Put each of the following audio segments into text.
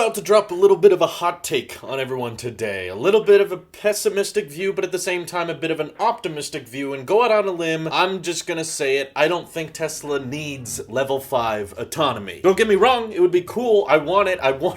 about to drop a little bit of a hot take on everyone today. A little bit of a pessimistic view, but at the same time a bit of an optimistic view, and go out on a limb. I'm just gonna say it. I don't think Tesla needs level 5 autonomy. Don't get me wrong, it would be cool. I want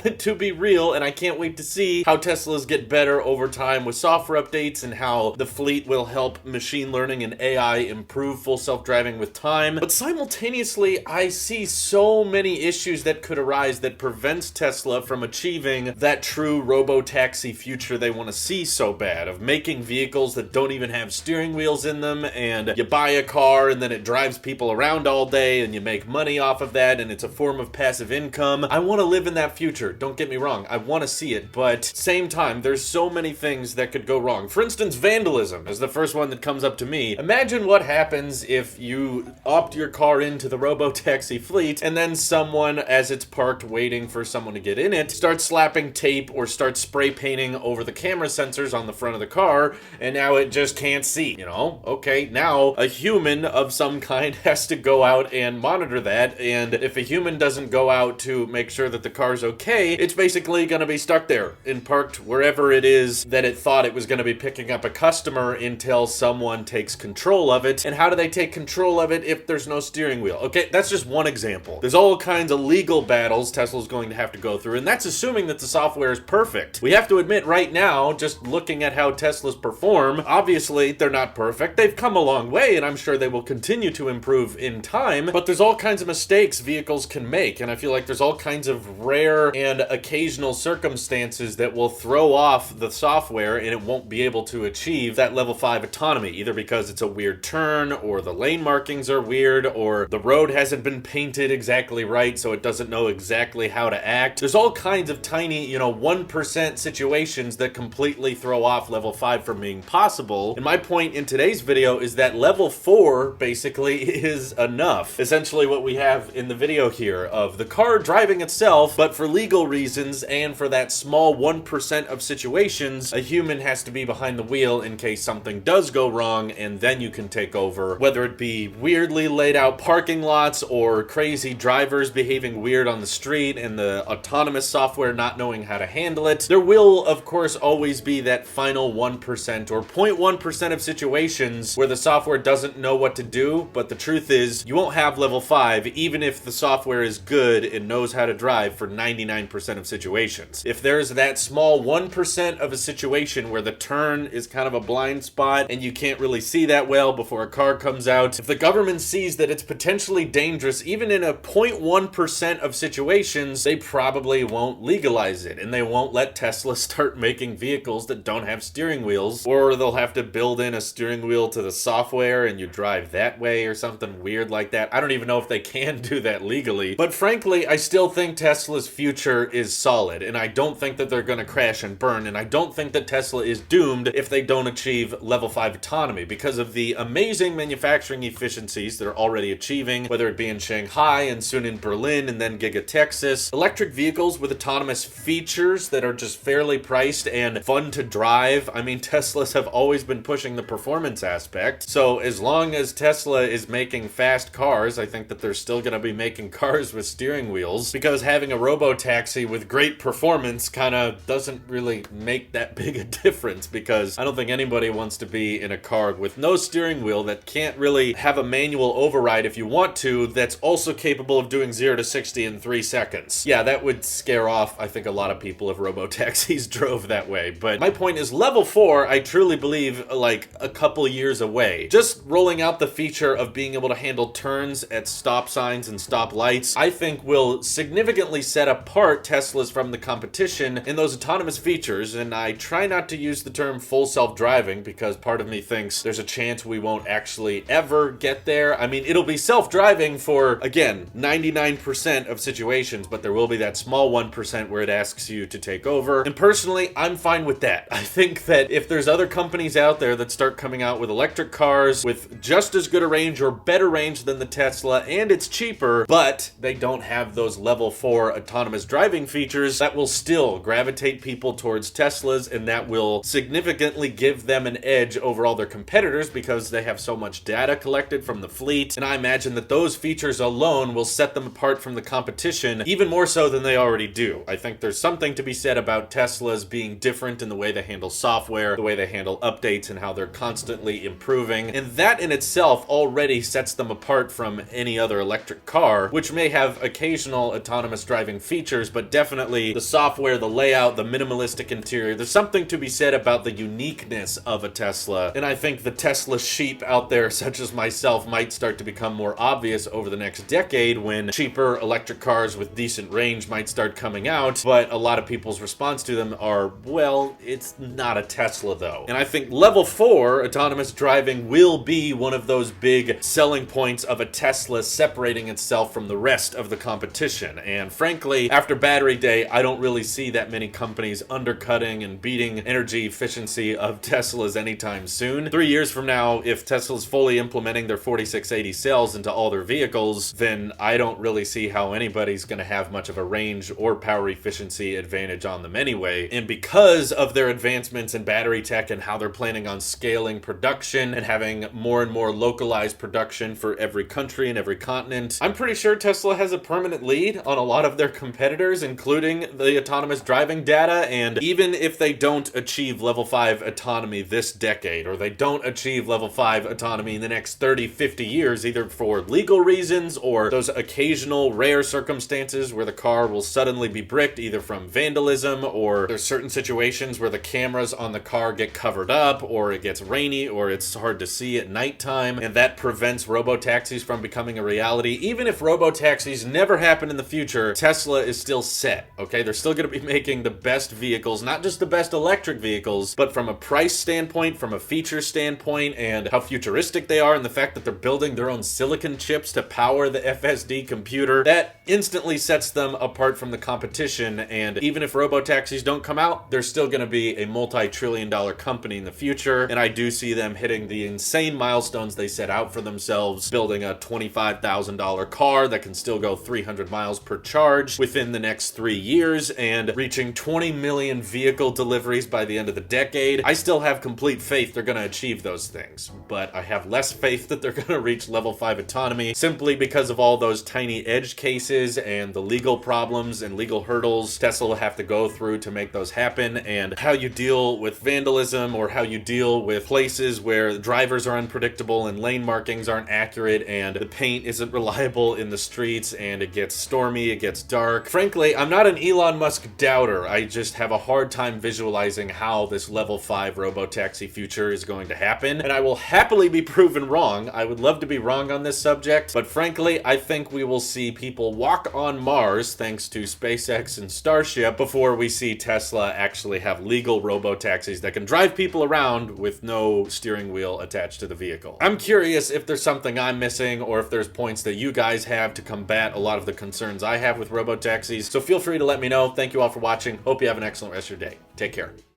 it to be real, and I can't wait to see how Teslas get better over time with software updates and how the fleet will help machine learning and AI improve full self-driving with time. But simultaneously, I see so many issues that could arise that prevents Tesla from achieving that true robo-taxi future they want to see so bad, of making vehicles that don't even have steering wheels in them, and you buy a car and then it drives people around all day and you make money off of that and it's a form of passive income. I want to live in that future, don't get me wrong, I want to see it, but same time, there's so many things that could go wrong. For instance, vandalism is the first one that comes up to me. Imagine what happens if you opt your car into the robo-taxi fleet and then someone, as it's parked waiting for someone to get in it, starts slapping tape or starts spray painting over the camera sensors on the front of the car, and now it just can't see, you know? Okay, now a human of some kind has to go out and monitor that, and if a human doesn't go out to make sure that the car's okay, it's basically gonna be stuck there and parked wherever it is that it thought it was gonna be picking up a customer until someone takes control of it. And how do they take control of it if there's no steering wheel? Okay, that's just one example. There's all kinds of legal battles Tesla's going to have to go through, and that's assuming that the software is perfect. We have to admit right now, just looking at how Teslas perform, obviously they're not perfect. They've come a long way, and I'm sure they will continue to improve in time, but there's all kinds of mistakes vehicles can make, and I feel like there's all kinds of rare and occasional circumstances that will throw off the software and it won't be able to achieve that level 5 autonomy, either because it's a weird turn, or the lane markings are weird, or the road hasn't been painted exactly right so it doesn't know exactly how to act. There's all kinds of tiny, 1% situations that completely throw off level 5 from being possible. And my point in today's video is that level 4 basically is enough. Essentially what we have in the video here of the car driving itself, but for legal reasons and for that small 1% of situations, a human has to be behind the wheel in case something does go wrong, and then you can take over, whether it be weirdly laid out parking lots or crazy drivers behaving weird on the street and the autonomous software not knowing how to handle it. There will, of course, always be that final 1% or 0.1% of situations where the software doesn't know what to do, but the truth is, you won't have level 5 even if the software is good and knows how to drive for 99% of situations. If there's that small 1% of a situation where the turn is kind of a blind spot and you can't really see that well before a car comes out, if the government sees that it's potentially dangerous, even in a 0.1% of situations, they probably won't legalize it, and they won't let Tesla start making vehicles that don't have steering wheels, or they'll have to build in a steering wheel to the software and you drive that way or something weird like that. I don't even know if they can do that legally, but frankly, I still think Tesla's future is solid, and I don't think that they're gonna crash and burn, and I don't think that Tesla is doomed if they don't achieve level 5 autonomy because of the amazing manufacturing efficiencies they're already achieving, whether it be in Shanghai and soon in Berlin and then Giga Texas. Electric vehicles with autonomous features that are just fairly priced and fun to drive. I mean, Teslas have always been pushing the performance aspect, so as long as Tesla is making fast cars, I think that they're still gonna be making cars with steering wheels, because having a robo-taxi with great performance kind of doesn't really make that big a difference, because I don't think anybody wants to be in a car with no steering wheel that can't really have a manual override if you want to, that's also capable of doing 0 to 60 in 3 seconds. Yeah, that would scare off, I think, a lot of people if robo-taxis drove that way. But my point is, level 4, I truly believe, like, a couple years away. Just rolling out the feature of being able to handle turns at stop signs and stop lights, I think will significantly set apart Teslas from the competition in those autonomous features. And I try not to use the term full self-driving because part of me thinks there's a chance we won't actually ever get there. I mean, it'll be self-driving for, again, 99% of situations, but there will be that small 1% where it asks you to take over. And personally, I'm fine with that. I think that if there's other companies out there that start coming out with electric cars with just as good a range or better range than the Tesla, and it's cheaper, but they don't have those level 4 autonomous driving features, that will still gravitate people towards Teslas, and that will significantly give them an edge over all their competitors because they have so much data collected from the fleet. And I imagine that those features alone will set them apart from the competition, even more so than they already do. I think there's something to be said about Teslas being different in the way they handle software, the way they handle updates, and how they're constantly improving. And that in itself already sets them apart from any other electric car, which may have occasional autonomous driving features, but definitely the software, the layout, the minimalistic interior, there's something to be said about the uniqueness of a Tesla. And I think the Tesla sheep out there, such as myself, might start to become more obvious over the next decade when cheaper electric cars with decent range might start coming out. But a lot of people's response to them are, well, it's not a Tesla though. And I think level 4 autonomous driving will be one of those big selling points of a Tesla separating itself from the rest of the competition. And frankly, after Battery Day, I don't really see that many companies undercutting and beating energy efficiency of Teslas anytime soon. 3 years from now, if Tesla's fully implementing their 4680 cells into all their vehicles, then I don't really see how anybody's going to have much of a range or power efficiency advantage on them anyway. And because of their advancements in battery tech and how they're planning on scaling production and having more and more localized production for every country and every continent, I'm pretty sure Tesla has a permanent lead on a lot of their competitors, including the autonomous driving data. And even if they don't achieve level 5 autonomy this decade, or they don't achieve level 5 autonomy in the next 30, 50 years, either for legal reasons or those occasional rare circumstances where the car will suddenly be bricked either from vandalism, or there's certain situations where the cameras on the car get covered up, or it gets rainy, or it's hard to see at nighttime, and that prevents robo-taxis from becoming a reality. Even if robo-taxis never happen in the future, Tesla is still set, okay? They're still going to be making the best vehicles, not just the best electric vehicles, but from a price standpoint, from a feature standpoint, and how futuristic they are, and the fact that they're building their own silicon chips to power the FSD computer, that instantly sets them apart from the competition. And even if robo-taxis don't come out, they're still going to be a multi-trillion-dollar company in the future. And I do see them hitting the insane milestones they set out for themselves, building a $25,000 car that can still go 300 miles per charge within the next 3 years, and reaching 20 million vehicle deliveries by the end of the decade. I still have complete faith they're going to achieve those things, but I have less faith that they're going to reach level 5 autonomy simply because of all those tiny edge cases and the legal problems and legal hurdles Tesla will have to go through to make those happen, and how you deal with vandalism, or how you deal with places where drivers are unpredictable and lane markings aren't accurate and the paint isn't reliable in the streets and it gets stormy, it gets dark. Frankly, I'm not an Elon Musk doubter. I just have a hard time visualizing how this level 5 robo-taxi future is going to happen, and I will happily be proven wrong. I would love to be wrong on this subject, but frankly, I think we will see people walk on Mars thanks to SpaceX and Starship before we see Tesla actually have legal robo-taxis that can drive people around with no steering wheel attached to the vehicle. I'm curious if there's something I'm missing, or if there's points that you guys have to combat a lot of the concerns I have with robo-taxis, so feel free to let me know. Thank you all for watching. Hope you have an excellent rest of your day. Take care.